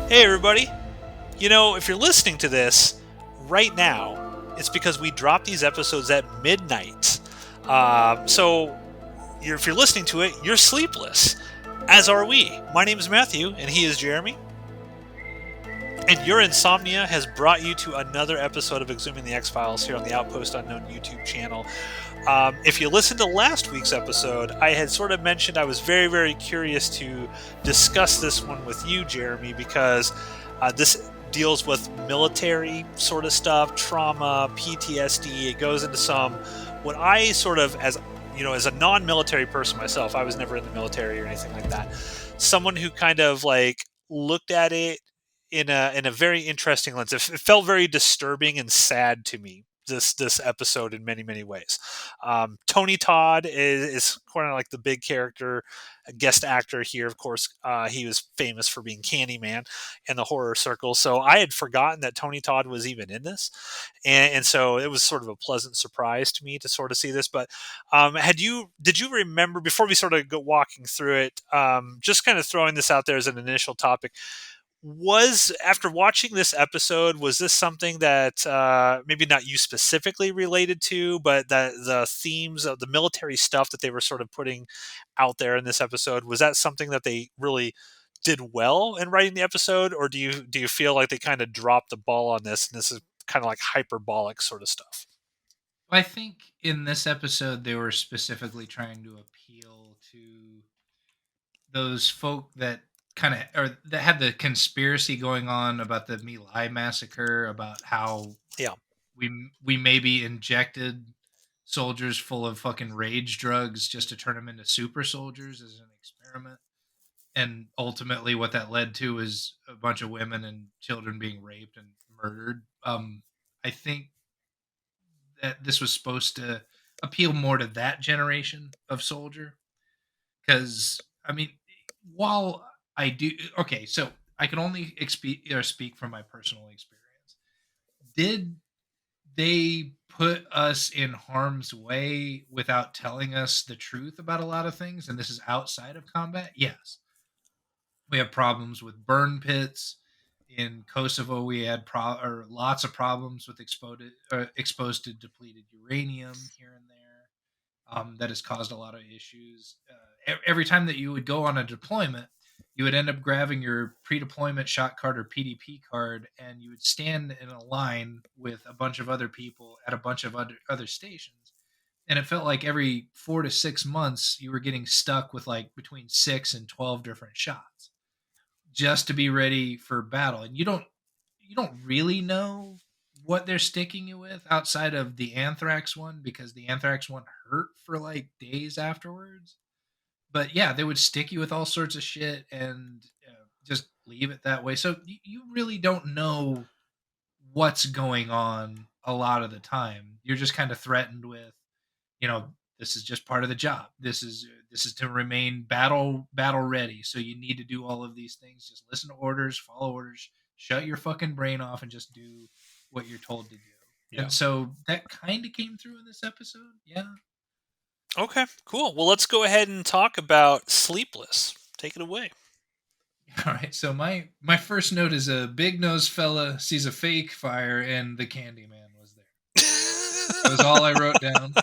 Hey, everybody. If you're listening to this right now, it's because we drop these episodes at midnight. So if you're listening to it, you're sleepless, as are we. My name is Matthew, and he is Jeremy. And your insomnia has brought you to another episode of Exhuming the X-Files here on the Outpost Unknown YouTube channel. If you listened to last week's episode, I had sort of mentioned I was very, very curious to discuss this one with you, Jeremy, because this deals with military sort of stuff, trauma, PTSD. It goes into some what I sort of, as a non-military person myself, I was never in the military or anything like that. Someone who kind of like looked at it in a very interesting lens. It felt very disturbing and sad to me. This episode in many ways. Tony Todd is kind of like the big character, a guest actor here. Of course, he was famous for being Candyman in the horror circle. So I had forgotten that Tony Todd was even in this, and so it was sort of a pleasant surprise to me to sort of see this. But did you remember before we sort of go walking through it? Just kind of throwing this out there as an initial topic, was after watching this episode, was this something that maybe not you specifically related to, but that the themes of the military stuff that they were sort of putting out there in this episode, was that something that they really did well in writing the episode, or do you feel like they kind of dropped the ball on this and this is kind of like hyperbolic sort of stuff? I think in this episode they were specifically trying to appeal to those folk that kind of or that had the conspiracy going on about the My Lai massacre, about how Yeah. we we maybe injected soldiers full of fucking rage drugs just to turn them into super soldiers as an experiment. And ultimately what that led to is a bunch of women and children being raped and murdered. I think that this was supposed to appeal more to that generation of soldier. Because I mean, while I do, okay, so I can only speak from my personal experience. Did they put us in harm's way without telling us the truth about a lot of things? And this is outside of combat. Yes, we have problems with burn pits. In Kosovo, we had lots of problems with exposed to depleted uranium here and there. That has caused a lot of issues. Every time that you would go on a deployment, you would end up grabbing your pre-deployment shot card or PDP card, and you would stand in a line with a bunch of other people at a bunch of other stations. And it felt like every 4 to 6 months, you were getting stuck with like between 6 and 12 different shots just to be ready for battle. And you don't really know what they're sticking you with outside of the anthrax one, because the anthrax one hurt for like days afterwards. But yeah, they would stick you with all sorts of shit and just leave it that way. So you really don't know what's going on a lot of the time. You're just kind of threatened with, you know, this is just part of the job. This is to remain battle ready. So you need to do all of these things. Just listen to orders, follow orders, shut your fucking brain off, and just do what you're told to do. Yeah. And so that kind of came through in this episode. Yeah. Okay, cool. Well, let's go ahead and talk about Sleepless. Take it away. All right. So my first note is a big nosed fella sees a fake fire and the Candyman was there. That was all I wrote down.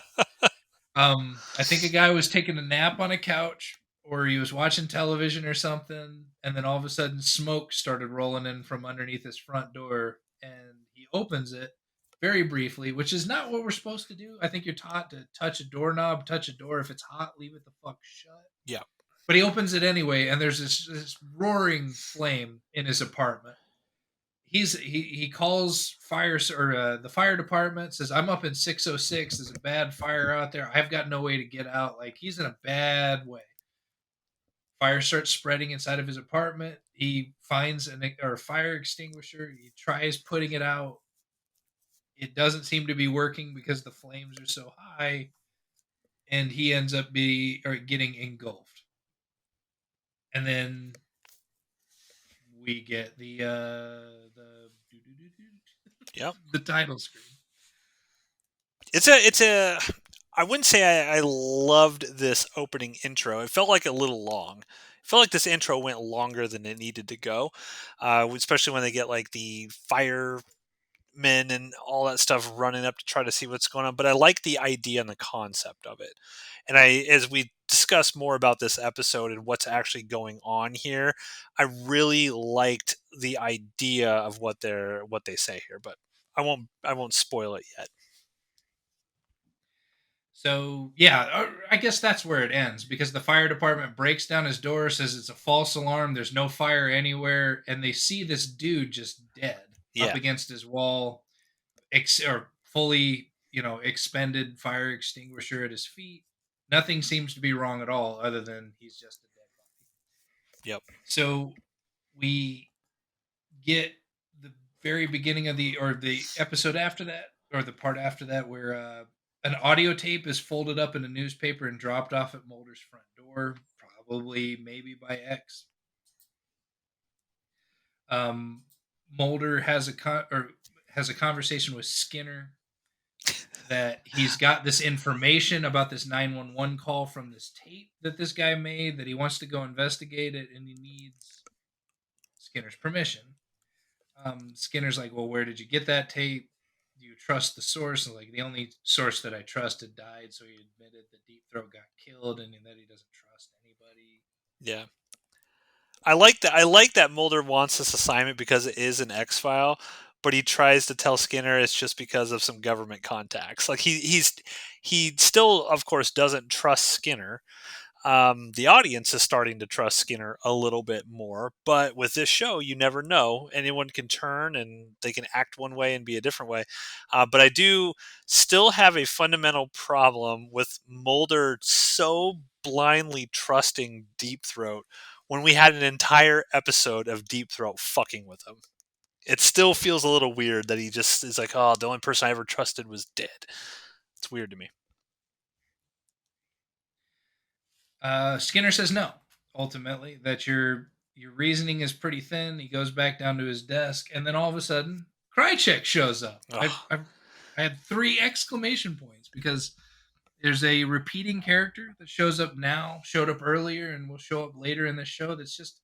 I think a guy was taking a nap on a couch or he was watching television or something, and then all of a sudden smoke started rolling in from underneath his front door, and he opens it very briefly, which is not what we're supposed to do. I think you're taught to touch a doorknob, touch a door. If it's hot, leave it the fuck shut. Yeah. But he opens it anyway, and there's this roaring flame in his apartment. He calls the fire department, says I'm up in 606, there's a bad fire out there, I've got no way to get out. Like, he's in a bad way. Fire starts spreading inside of his apartment. He finds a fire extinguisher. He tries putting it out. It doesn't seem to be working because the flames are so high, and he ends up getting engulfed. And then we get Yep. the title screen. It's a I wouldn't say I loved this opening intro. It felt like a little long. I feel like this intro went longer than it needed to go, especially when they get like the firemen and all that stuff running up to try to see what's going on. But I like the idea and the concept of it. And as we discuss more about this episode and what's actually going on here, I really liked the idea of what they say here. But I won't spoil it yet. So yeah, I guess that's where it ends because the fire department breaks down his door, says it's a false alarm. There's no fire anywhere, and they see this dude just dead up Yeah. against his wall, or fully, expended fire extinguisher at his feet. Nothing seems to be wrong at all, other than he's just a dead body. Yep. So we get the very beginning of the episode after that, or the part after that, where an audio tape is folded up in a newspaper and dropped off at Mulder's front door, probably maybe by X. Um, Mulder has a conversation with Skinner that he's got this information about this 911 call from this tape that this guy made, that he wants to go investigate it, and he needs Skinner's permission. Skinner's like, well, where did you get that tape? Do you trust the source? And like, the only source that I trusted died, so he admitted that Deep Throat got killed and that he doesn't trust anybody. Yeah. I like that. I like that Mulder wants this assignment because it is an X file, but he tries to tell Skinner it's just because of some government contacts. Like he still, of course, doesn't trust Skinner. The audience is starting to trust Skinner a little bit more, but with this show, you never know. Anyone can turn and they can act one way and be a different way. But I do still have a fundamental problem with Mulder so blindly trusting Deep Throat when we had an entire episode of Deep Throat fucking with him. It still feels a little weird that he just is like, oh, the only person I ever trusted was dead. It's weird to me. Skinner says no. Ultimately, that your reasoning is pretty thin. He goes back down to his desk, and then all of a sudden, Krychek shows up. Ugh. I had 3 exclamation points because there's a repeating character that shows up now, showed up earlier, and will show up later in the show. That's just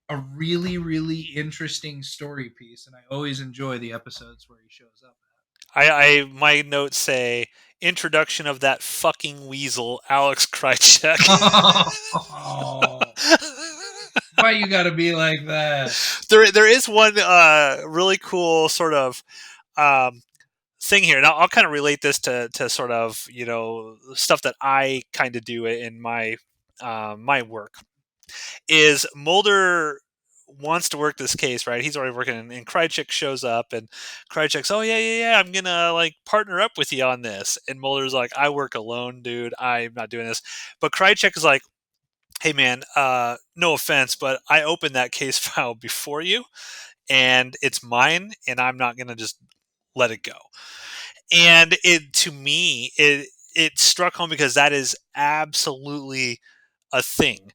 a really, really interesting story piece, and I always enjoy the episodes where he shows up. My notes say introduction of that fucking weasel, Alex Krychek. Oh, why you got to be like that? There is one really cool sort of thing here, and I'll kind of relate this to sort of stuff that I kind of do in my work. Is Mulder wants to work this case, right? He's already working, and Krychek shows up, and Krychek's, oh yeah, I'm gonna like partner up with you on this, and Mulder's like, I work alone, dude. I'm not doing this. But Krychek is like, hey man, no offense, but I opened that case file before you, and it's mine, and I'm not gonna just let it go. And it to me, it struck home because that is absolutely a thing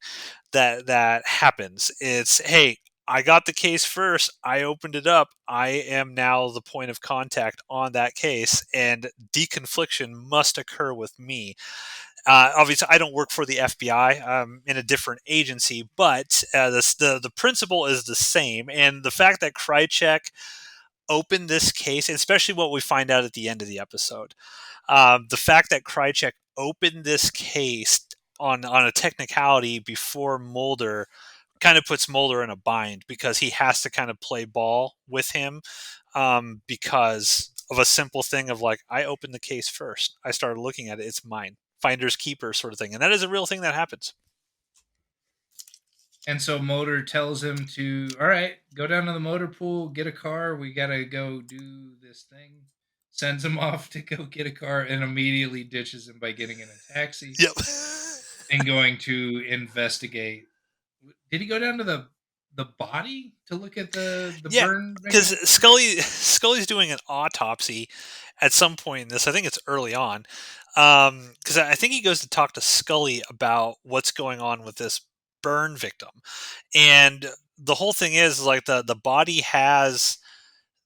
that happens. It's, hey, I got the case first. I opened it up. I am now the point of contact on that case, and deconfliction must occur with me. Obviously, I don't work for the FBI. I'm in a different agency, but the principle is the same. And the fact that Krychek opened this case, and especially what we find out at the end of the episode, the fact that Krychek opened this case on a technicality before Mulder kind of puts Mulder in a bind because he has to kind of play ball with him because of a simple thing of like, I opened the case first. I started looking at it. It's mine. Finders keeper sort of thing. And that is a real thing that happens. And so Mulder tells him to, all right, go down to the motor pool, get a car. We got to go do this thing. Sends him off to go get a car and immediately ditches him by getting in a taxi Yep. and going to investigate. Did he go down to the body to look at the Yeah, burn because victim? Scully's doing an autopsy at some point in this. I think it's early on, because I think he goes to talk to Scully about what's going on with this burn victim, and the whole thing is like the body has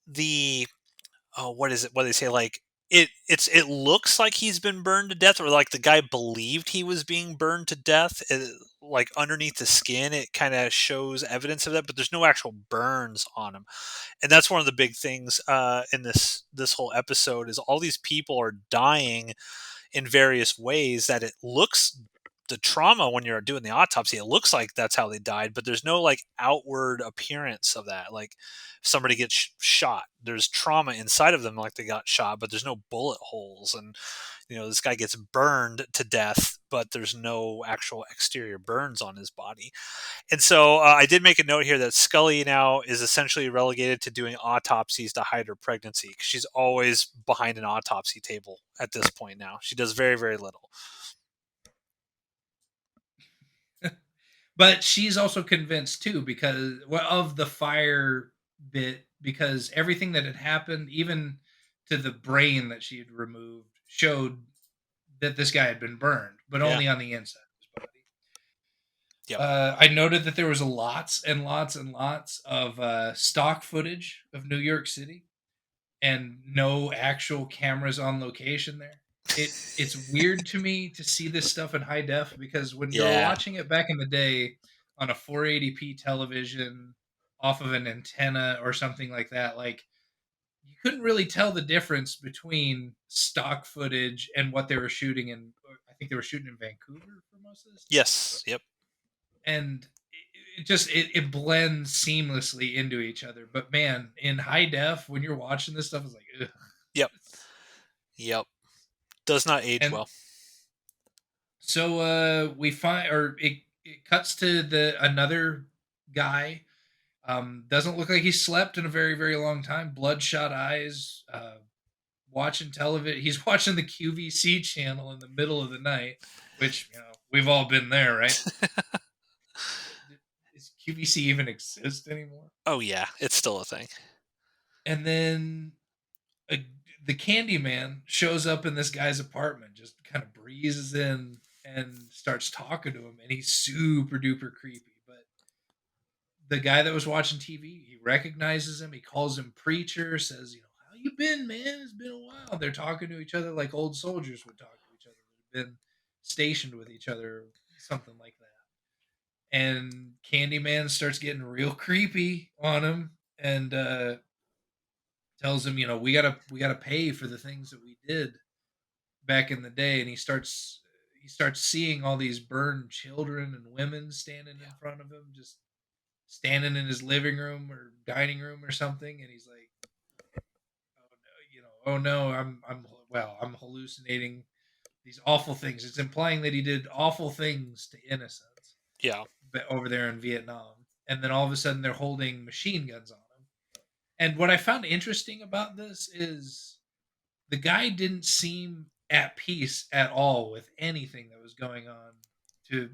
the, oh, what is it? What do they say? Like it looks like he's been burned to death, or like the guy believed he was being burned to death. like underneath the skin, it kind of shows evidence of that, but there's no actual burns on him. And that's one of the big things in this whole episode is all these people are dying in various ways that it looks the trauma when you're doing the autopsy, it looks like that's how they died, but there's no like outward appearance of that. Like if somebody gets shot, there's trauma inside of them like they got shot, but there's no bullet holes. And this guy gets burned to death, but there's no actual exterior burns on his body. And so I did make a note here that Scully now is essentially relegated to doing autopsies to hide her pregnancy, because she's always behind an autopsy table at this point now. She does very, very little. But she's also convinced too, because of the fire bit, because everything that had happened, even to the brain that she had removed, showed that this guy had been burned, but Yeah. only on the inside of his body. Yep. I noted that there was lots and lots and lots of stock footage of New York City and no actual cameras on location there. It's weird to me to see this stuff in high def, because when you're Yeah. watching it back in the day on a 480p television off of an antenna or something like that, like you couldn't really tell the difference between stock footage and what they were shooting in. I think they were shooting in Vancouver for most of this stuff. Yes. Yep. And it blends seamlessly into each other. But man, in high def, when you're watching this stuff, it's like, ugh. Yep. Yep. Does not age And well. so we find, or it cuts to the another guy. Doesn't look like he slept in a very, very long time. Bloodshot eyes. Watching television. He's watching the QVC channel in the middle of the night, which we've all been there, right? Does QVC even exist anymore? Oh yeah, it's still a thing. And then a, the Candyman shows up in this guy's apartment, just kind of breezes in and starts talking to him, and he's super duper creepy. But the guy that was watching TV, he recognizes him. He calls him preacher, says, how you been, man? It's been a while. They're talking to each other like old soldiers would talk to each other that have been stationed with each other, something like that. And Candyman starts getting real creepy on him, and tells him, we gotta pay for the things that we did back in the day. And he starts seeing all these burned children and women standing in front of him, just standing in his living room or dining room or something. And he's like, oh no, I'm hallucinating these awful things. It's implying that he did awful things to innocents Yeah. over there in Vietnam. And then all of a sudden they're holding machine guns on him. And what I found interesting about this is the guy didn't seem at peace at all with anything that was going on,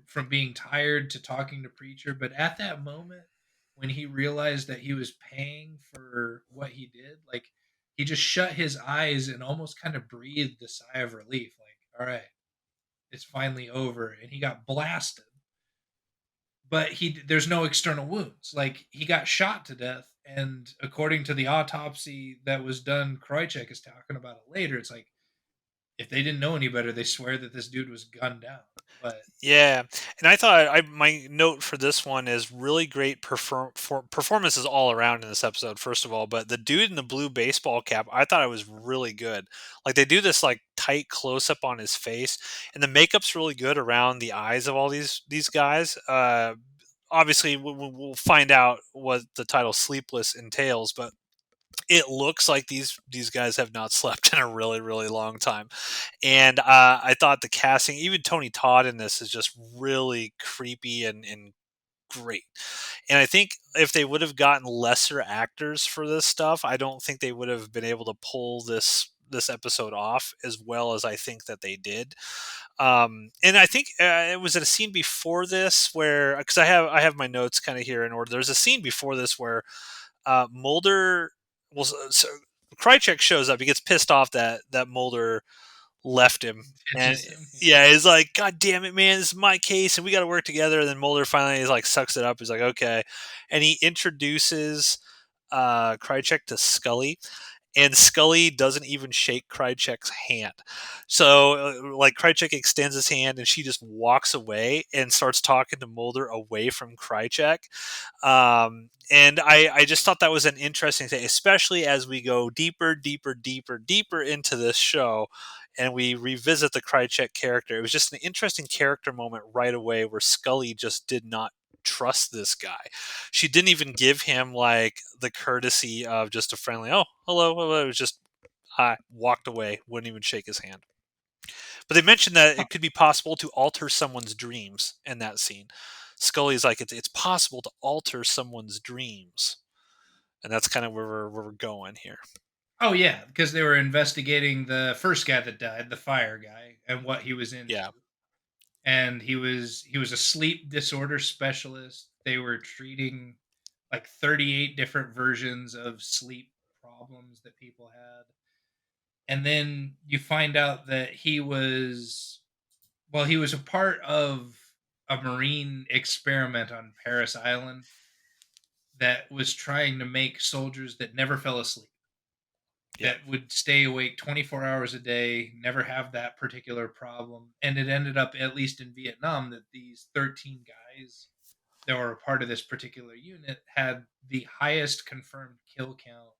from being tired to talking to preacher. But at that moment when he realized that he was paying for what he did, like, he just shut his eyes and almost kind of breathed a sigh of relief, like, all right, it's finally over. And he got blasted, but there's no external wounds. Like, he got shot to death, and according to the autopsy that was done, Krychek is talking about it later. It's like, if they didn't know any better, they swear that this dude was gunned down. But Yeah, and I thought my note for this one is really great performances all around in this episode. First of all, but the dude in the blue baseball cap, I thought it was really good. Like they do this like tight close up on his face, and the makeup's really good around the eyes of all these guys. Obviously, we'll find out what the title "Sleepless" entails, but it looks like these guys have not slept in a really really long time. And I thought the casting, even Tony Todd in this, is just really creepy and great. And I think if they would have gotten lesser actors for this stuff, I don't think they would have been able to pull this episode off as well as I think that they did. And I think it was at a scene before this where, because I have my notes kind of here in order. There's a scene before this where Mulder, well, so Krychek shows up. He gets pissed off that Mulder left him, and ditches him. yeah, he's like, "God damn it, man! This is my case, and we got to work together." And then Mulder finally is like, sucks it up. He's like, "Okay," and he introduces Krychek to Scully, and Scully doesn't even shake Krychek's hand. So, like, Krychek extends his hand, and she just walks away and starts talking to Mulder away from Krychek. And I just thought that was an interesting thing, especially as we go deeper, deeper, deeper, deeper into this show, and we revisit the Krychek character. It was just an interesting character moment right away where Scully just did not trust this guy. She didn't even give him like the courtesy of just a friendly, oh, hello, hello. It was just, I walked away, wouldn't even shake his hand. But they mentioned that it could be possible to alter someone's dreams in that scene. Scully's like, it's possible to alter someone's dreams. And that's kind of where we're going here. Oh yeah, because they were investigating the first guy that died, the fire guy, and what he was into. Yeah. And he was a sleep disorder specialist. They were treating like 38 different versions of sleep problems that people had. And then you find out that he was a part of a marine experiment on Paris Island that was trying to make soldiers that never fell asleep, Yeah. that would stay awake 24 hours a day, never have that particular problem. And it ended up, at least in Vietnam, that these 13 guys that were a part of this particular unit had the highest confirmed kill count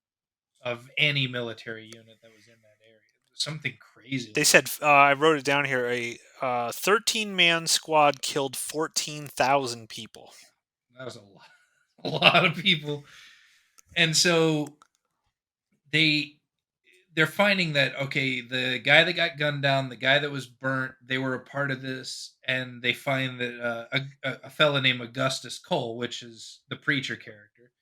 of any military unit that was in that area. It was something crazy They like said, I wrote it down here, a 13-man squad killed 14,000 people. that. That was a lot of people. And so they they're finding that, okay, the guy that got gunned down, the guy that was burnt, they were a part of this. And they find that a fella named Augustus Cole, which is the preacher character,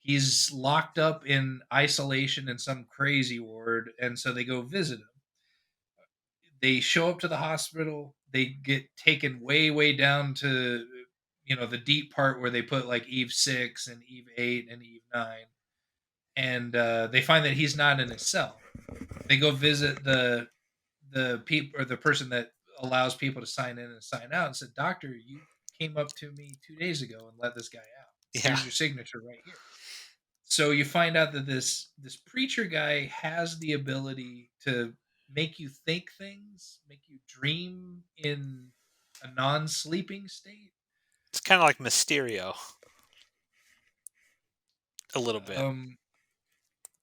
he's locked up in isolation in some crazy ward. And so they go visit him. They show up to the hospital. They get taken way, way down to, the deep part where they put like Eve 6 and Eve 8 and Eve 9. And they find that he's not in his cell. They go visit the people, or the person that allows people to sign in and sign out, and said, "Doctor, you came up to me 2 days ago and let this guy out. Yeah. Here's your signature right here." So you find out that this preacher guy has the ability to make you think things, make you dream in a non-sleeping state. It's kind of like Mysterio, a little bit. Um,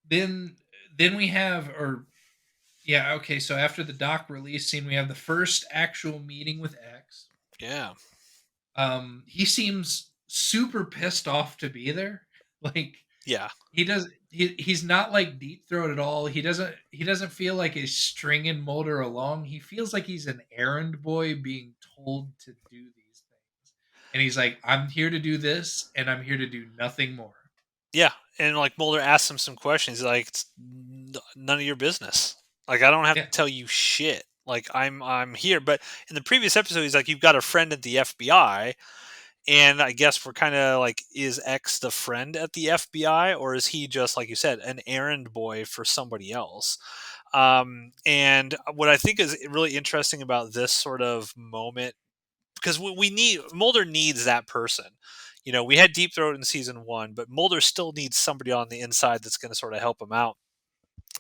then then we have, or yeah, okay. So after the doc release scene, we have the first actual meeting with X. Yeah. He seems super pissed off to be there. Like, Yeah. he's not like deep throat at all. He doesn't feel like he's stringing Mulder along. He feels like he's an errand boy being told to do these things. And he's like, "I'm here to do this, and I'm here to do nothing more." Yeah. And like Mulder asks him some questions. He's like, it's none of your business. Like, I don't have Yeah. to tell you shit. Like, I'm here. But in the previous episode, he's like, you've got a friend at the FBI. And I guess we're kind of like, is X the friend at the FBI, or is he just, like you said, an errand boy for somebody else? And what I think is really interesting about this sort of moment, because we need, Mulder needs that person. You know, we had Deep Throat in season one, but Mulder still needs somebody on the inside that's going to sort of help him out.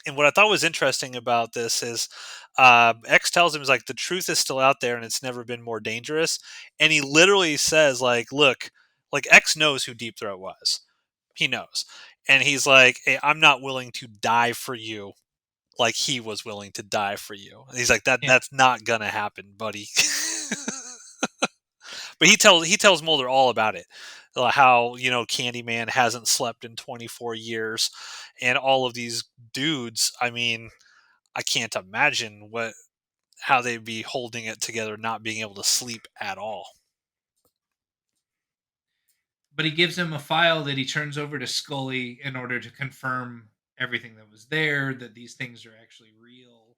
And what I thought was interesting about this is, X tells him, is like, the truth is still out there and it's never been more dangerous. And he literally says, like, look, like, X knows who Deep Throat was. He knows. And he's like, hey, I'm not willing to die for you like he was willing to die for you. And he's like, Yeah. that's not gonna happen, buddy. But he tells Mulder all about it, how Candyman hasn't slept in 24 years, and all of these dudes. I mean, I can't imagine how they'd be holding it together, not being able to sleep at all. But he gives him a file that he turns over to Scully in order to confirm everything that was there, that these things are actually real.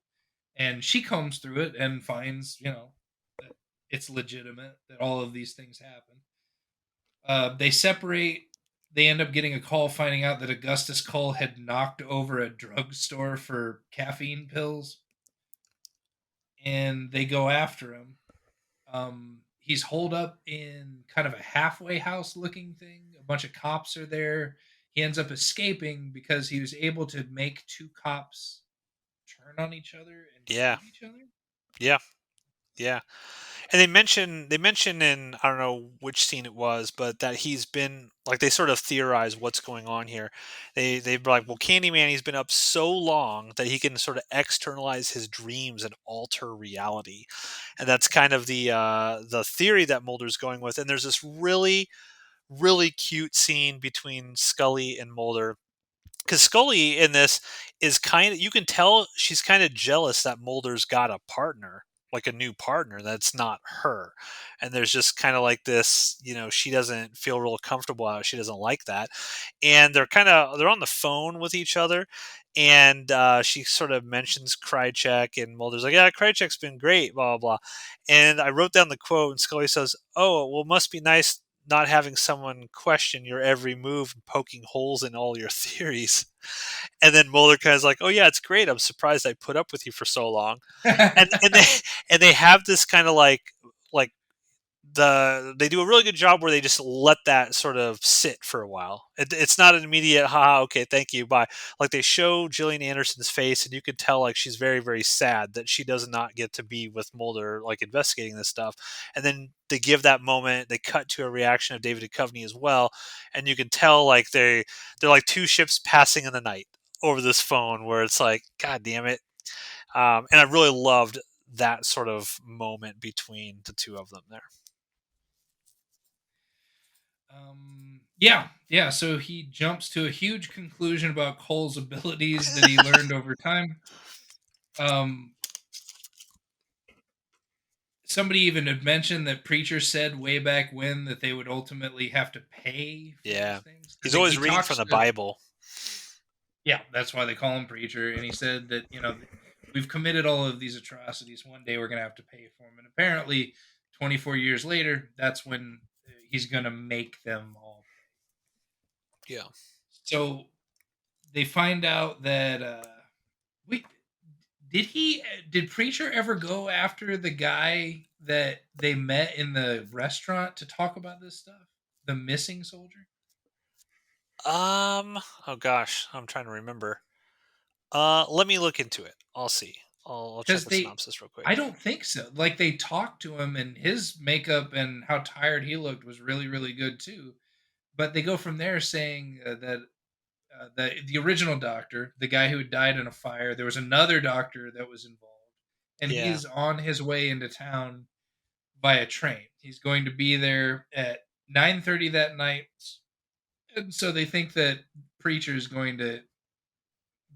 And she combs through it and finds, that it's legitimate, that all of these things happen. They separate. They end up getting a call finding out that Augustus Cole had knocked over a drugstore for caffeine pills, and they go after him. He's holed up in kind of a halfway house looking thing. A bunch of cops are there. he ends up escaping because he was able to make two cops turn on each other and Yeah. shoot each other. Yeah. Yeah. And they mention in, I don't know which scene it was, but that he's been like, they sort of theorize what's going on here. They're like, well, Candyman, he's been up so long that he can sort of externalize his dreams and alter reality, and that's kind of the theory that Mulder's going with. And there's this really cute scene between Scully and Mulder, because Scully in this is kind of, you can tell she's kind of jealous that Mulder's got a partner, like a new partner that's not her. And there's just kind of like this, she doesn't feel real comfortable out. She doesn't like that. And they're on the phone with each other. And she sort of mentions Krychek, and Mulder's like, yeah, Krychek's been great, blah, blah, blah. And I wrote down the quote, and Scully says, oh, well, must be nice not having someone question your every move and poking holes in all your theories. And then Mulder kind of is like, "Oh yeah, it's great. I'm surprised I put up with you for so long." And they and they have this kind of like they do a really good job where they just let that sort of sit for a while. It's not an immediate haha, okay, thank you, bye. Like, they show Gillian Anderson's face, and you can tell like she's very very sad that she does not get to be with Mulder, like investigating this stuff. And then they give that moment. They cut to a reaction of David Duchovny as well, and you can tell like they're like two ships passing in the night over this phone, where it's like, God damn it. And I really loved that sort of moment between the two of them there. Yeah. So he jumps to a huge conclusion about Cole's abilities that he learned over time. Um, Somebody even had mentioned that Preacher said way back when that they would ultimately have to pay for these Yeah. things He's because always he reading from talks the to. Bible. Yeah, that's why they call him Preacher. And he said that we've committed all of these atrocities. One day we're gonna have to pay for them. And apparently, 24 years later, that's when he's gonna make them all Yeah. pay. So they find out that wait, did Preacher ever go after the guy that they met in the restaurant to talk about this stuff? The missing soldier? Oh gosh, I'm trying to remember. Let me look into it. I'll see. I'll check Because the synopsis real quick. I don't think so. Like they talked to him, and his makeup and how tired he looked was really, really good too. But they go from there saying that the original doctor, the guy who had died in a fire, there was another doctor that was involved, and Yeah. he's on his way into town via train. He's going to be there at 9:30 that night, and so they think that Preacher is going to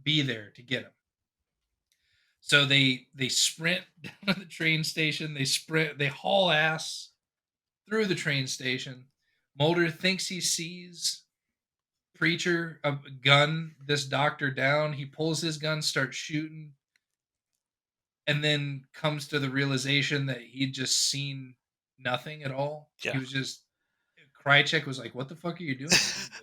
be there to get him. So they sprint down to the train station. They haul ass through the train station. Mulder thinks he sees Preacher gun this doctor down. He pulls his gun, starts shooting, and then comes to the realization that he'd just seen nothing at all. Yeah. He was just Krychek was like, "What the fuck are you doing?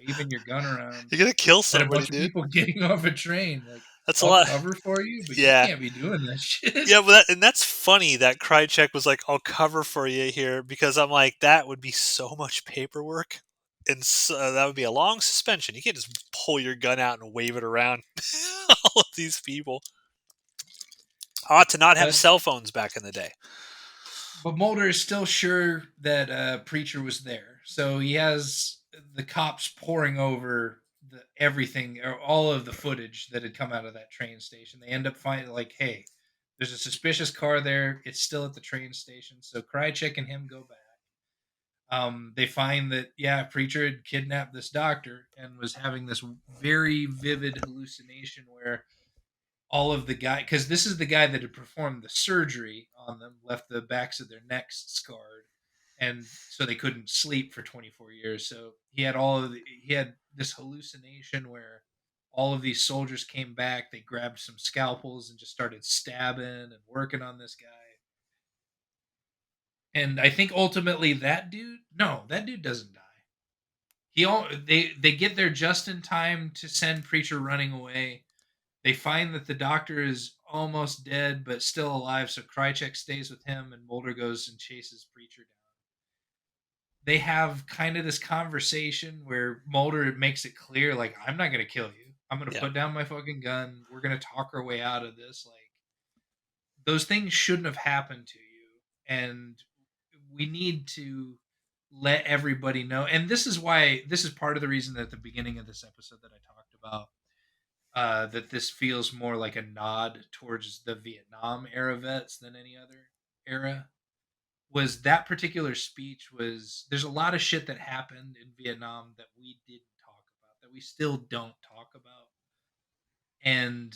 You're waving your gun around You're gonna kill at a somebody, bunch of dude. people getting off a train. Like, That's a I'll lot. cover for you, but you Yeah. can't be doing that shit." Yeah, and that's funny that Krychek was like, "I'll cover for you here," because I'm like, that would be so much paperwork, and so, that would be a long suspension. You can't just pull your gun out and wave it around all of these people. Ought to not have But cell phones back in the day. but Mulder is still sure that Preacher was there, so he has the cops pouring over everything or all of the footage that had come out of that train station. They end up finding like, hey, there's a suspicious car there. It's still at the train station, so Krychek and him go back. They find that yeah, Preacher had kidnapped this doctor and was having this very vivid hallucination where all of the guy because this is the guy that had performed the surgery on them, left the backs of their necks scarred, and so they couldn't sleep for 24 years. So he had this hallucination where all of these soldiers came back. They grabbed some scalpels and just started stabbing and working on this guy. And I think ultimately that dude doesn't die. They get there just in time to send Preacher running away. They find that the doctor is almost dead but still alive, so Krychek stays with him, and Mulder goes and chases Preacher down. they have kind of this conversation where Mulder makes it clear, like, I'm not going to kill you. I'm going to Yeah. put down my fucking gun. We're going to talk our way out of this. Like, those things shouldn't have happened to you. And we need to let everybody know. And this is why, this is part of the reason that at the beginning of this episode that I talked about, that this feels more like a nod towards the Vietnam era vets than any other era, was that particular speech. Was there's a lot of shit that happened in Vietnam that we didn't talk about, that we still don't talk about, and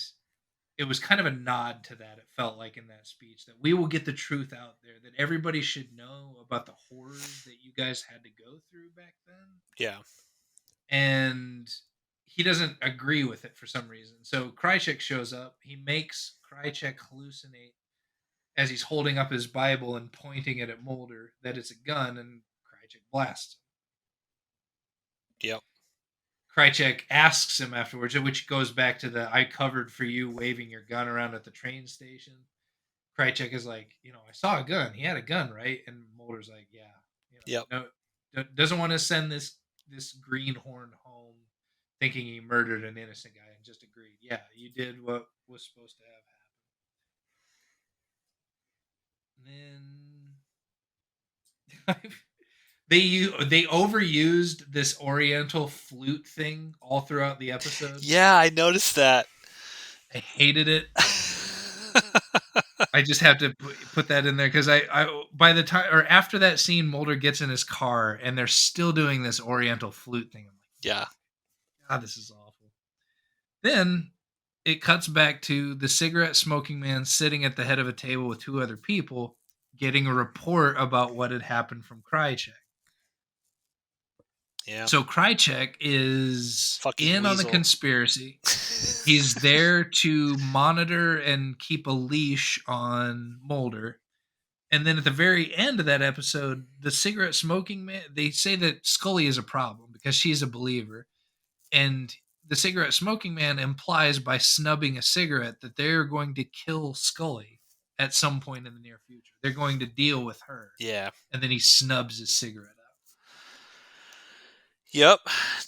it was kind of a nod to that. It felt like in that speech that we will get the truth out there, that everybody should know about the horrors that you guys had to go through back then. Yeah. And he doesn't agree with it for some reason. So Krychek shows up. He makes Krychek hallucinate as he's holding up his Bible and pointing it at Mulder that it's a gun, and Krychek blasts him. Yep. Krychek asks him afterwards, which goes back to the "I covered for you" waving your gun around at the train station. Krychek is like, I saw a gun. He had a gun, right? And Mulder's like, yeah, Yep. doesn't want to send this greenhorn home thinking he murdered an innocent guy, and just agreed, yeah, you did what was supposed to have happened. And then they overused this Oriental flute thing all throughout the episode. Yeah, I noticed that. I hated it. I just have to put that in there because I by the time or after that scene, Mulder gets in his car and they're still doing this Oriental flute thing. I'm like, Yeah. God, this is awful. Then it cuts back to the cigarette smoking man sitting at the head of a table with two other people, getting a report about what had happened from Krychek. Yeah. So Krychek is Fucking in on the weasel. conspiracy. He's there to monitor and keep a leash on Mulder. And then at the very end of that episode, the cigarette smoking man, they say that Scully is a problem because she's a believer. And the cigarette smoking man implies by snubbing a cigarette that they're going to kill Scully at some point in the near future. They're going to deal with her. Yeah. And then he snubs his cigarette out. Yep.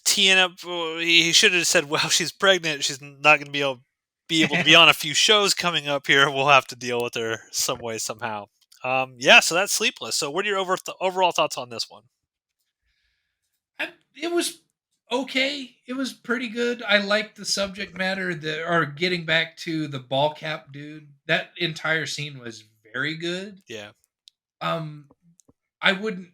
Teeing up. He should have said, "Well, she's pregnant. She's not going to be able to be on a few shows coming up here. We'll have to deal with her some way somehow." Yeah. So that's Sleepless. So, what are your overall thoughts on this one? It was okay. It was pretty good. I liked the subject matter. Or getting back to the ball cap dude, that entire scene was very good. Yeah. Um, I wouldn't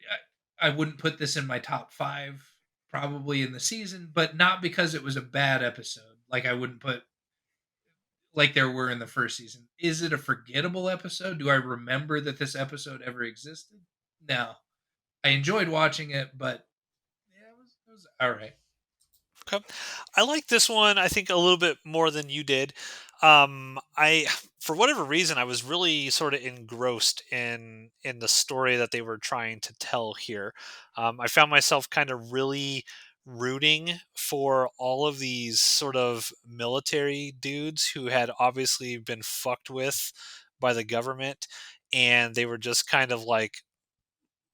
I wouldn't put this in my top 5 probably in the season, but not because it was a bad episode. Like I wouldn't put like there were in the first season. Is it a forgettable episode? Do I remember that this episode ever existed? No. I enjoyed watching it, but yeah, it was all right. Okay. I like this one, I think, a little bit more than you did. I, for whatever reason, I was really sort of engrossed in the story that they were trying to tell here. I found myself kind of really rooting for all of these sort of military dudes who had obviously been fucked with by the government, and they were just kind of like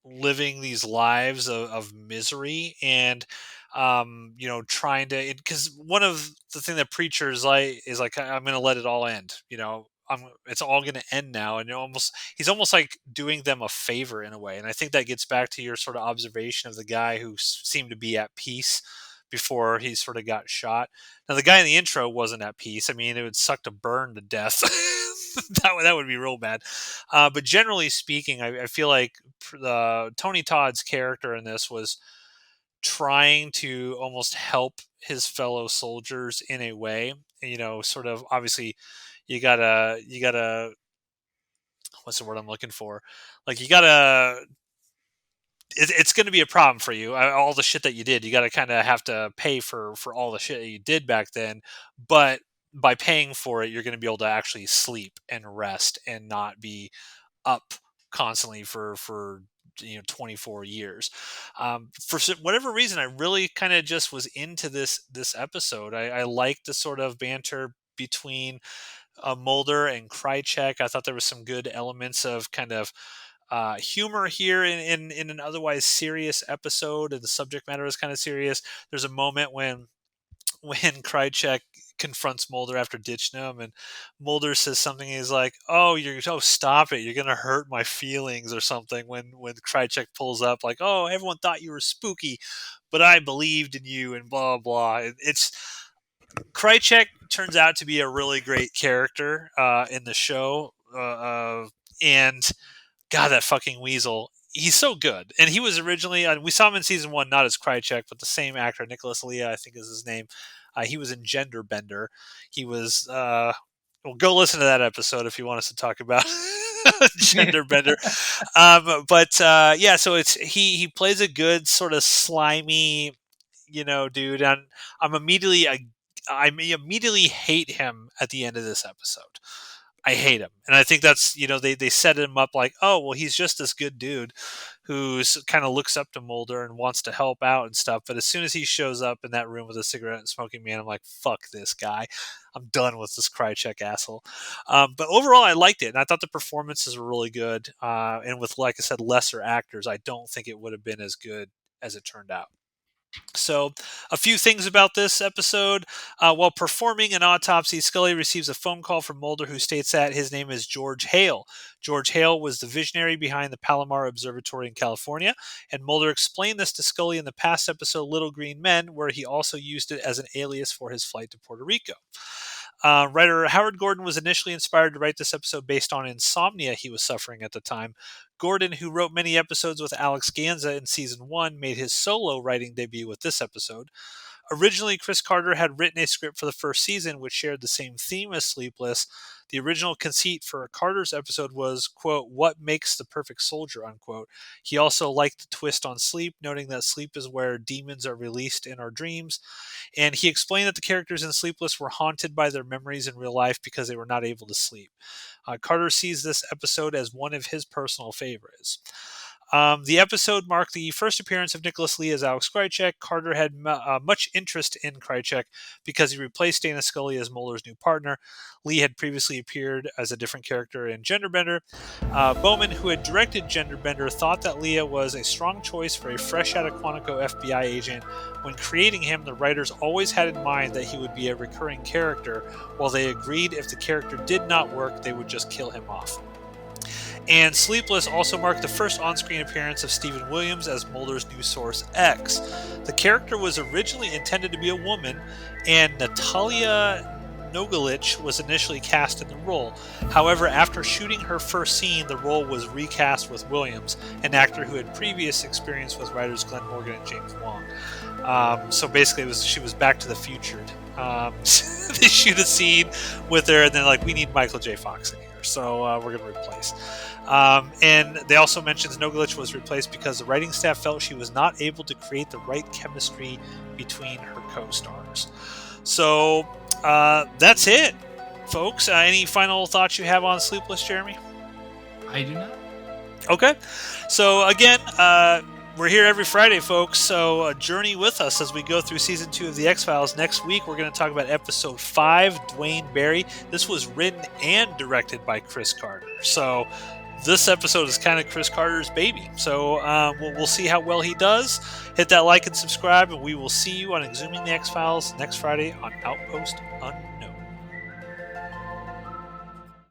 living these lives of misery and trying to, because one of the thing that preachers like is like, I'm gonna let it all end, it's all gonna end now, and he's almost like doing them a favor in a way. And I think that gets back to your sort of observation of the guy who seemed to be at peace before he sort of got shot. Now the guy in the intro wasn't at peace. I mean, it would suck to burn to death. That would be real bad. But generally speaking, I feel like Tony Todd's character in this was trying to almost help his fellow soldiers in a way. Sort of, obviously, you gotta what's the word I'm looking for? Like, you gotta it's going to be a problem for you. All the shit that you did, you got to kind of have to pay for all the shit that you did back then. But by paying for it, you're going to be able to actually sleep and rest and not be up constantly for 24 years. For whatever reason, I really kind of just was into this episode. I liked the sort of banter between Mulder and Krychek. I thought there was some good elements of kind of humor here in an otherwise serious episode, and the subject matter is kind of serious. There's a moment when Krychek confronts Mulder after ditching him, and Mulder says something. He's like, oh, stop it! You're gonna hurt my feelings or something." When Krychek pulls up, like, "Oh, everyone thought you were spooky, but I believed in you," and blah blah. It's Krychek turns out to be a really great character in the show, and God, that fucking weasel. He's so good. And he was originally, we saw him in season one, not as Krychek, but the same actor, Nicholas Leah, I think is his name. He was in Gender Bender. He was, well, go listen to that episode if you want us to talk about Gender Bender. Yeah, so he plays a good sort of slimy, dude. And I'm immediately, I immediately hate him at the end of this episode. I hate him. And I think that's, they set him up like, oh, well, he's just this good dude who's kind of looks up to Mulder and wants to help out and stuff. But as soon as he shows up in that room with a cigarette and smoking man, I'm like, fuck this guy. I'm done with this Krychek asshole. But overall, I liked it. And I thought the performances were really good. And with, like I said, lesser actors, I don't think it would have been as good as it turned out. So, a few things about this episode. While performing an autopsy, Scully receives a phone call from Mulder who states that his name is George Hale. George Hale was the visionary behind the Palomar Observatory in California, and Mulder explained this to Scully in the past episode Little Green Men, where he also used it as an alias for his flight to Puerto Rico. Writer Howard Gordon was initially inspired to write this episode based on insomnia he was suffering at the time. Gordon, who wrote many episodes with Alex Ganza in season 1, made his solo writing debut with this episode. Originally, Chris Carter had written a script for the first season, which shared the same theme as Sleepless. The original conceit for Carter's episode was, quote, "what makes the perfect soldier," unquote. He also liked the twist on sleep, noting that sleep is where demons are released in our dreams. And he explained that the characters in Sleepless were haunted by their memories in real life because they were not able to sleep. Carter sees this episode as one of his personal favorites. The episode marked the first appearance of Nicholas Lee as Alex Krychek. Carter had much interest in Krychek because he replaced Dana Scully as Mulder's new partner. Lee had previously appeared as a different character in Genderbender. Bowman, who had directed Genderbender, thought that Leah was a strong choice for a fresh out of Quantico FBI agent. When creating him, the writers always had in mind that he would be a recurring character, while they agreed if the character did not work, they would just kill him off. And Sleepless also marked the first on-screen appearance of Stephen Williams as Mulder's new source, X. The character was originally intended to be a woman, and Natalia Nogalich was initially cast in the role. However, after shooting her first scene, the role was recast with Williams, an actor who had previous experience with writers Glenn Morgan and James Wong. So basically, she was Back to the Future. They shoot a scene with her, and then we need Michael J. Fox in here, so we're going to replace. And they also mentioned Nogalich was replaced because the writing staff felt she was not able to create the right chemistry between her co-stars. So that's it, folks. Any final thoughts you have on Sleepless, Jeremy? I do not. Okay. So again, we're here every Friday, folks, so journey with us as we go through Season 2 of The X-Files. Next week, we're going to talk about Episode 5, Dwayne Barry. This was written and directed by Chris Carter. So this episode is kind of Chris Carter's baby. So we'll see how well he does. Hit that like and subscribe, and we will see you on eXhuming The X-Files next Friday on Outpost Unnamed.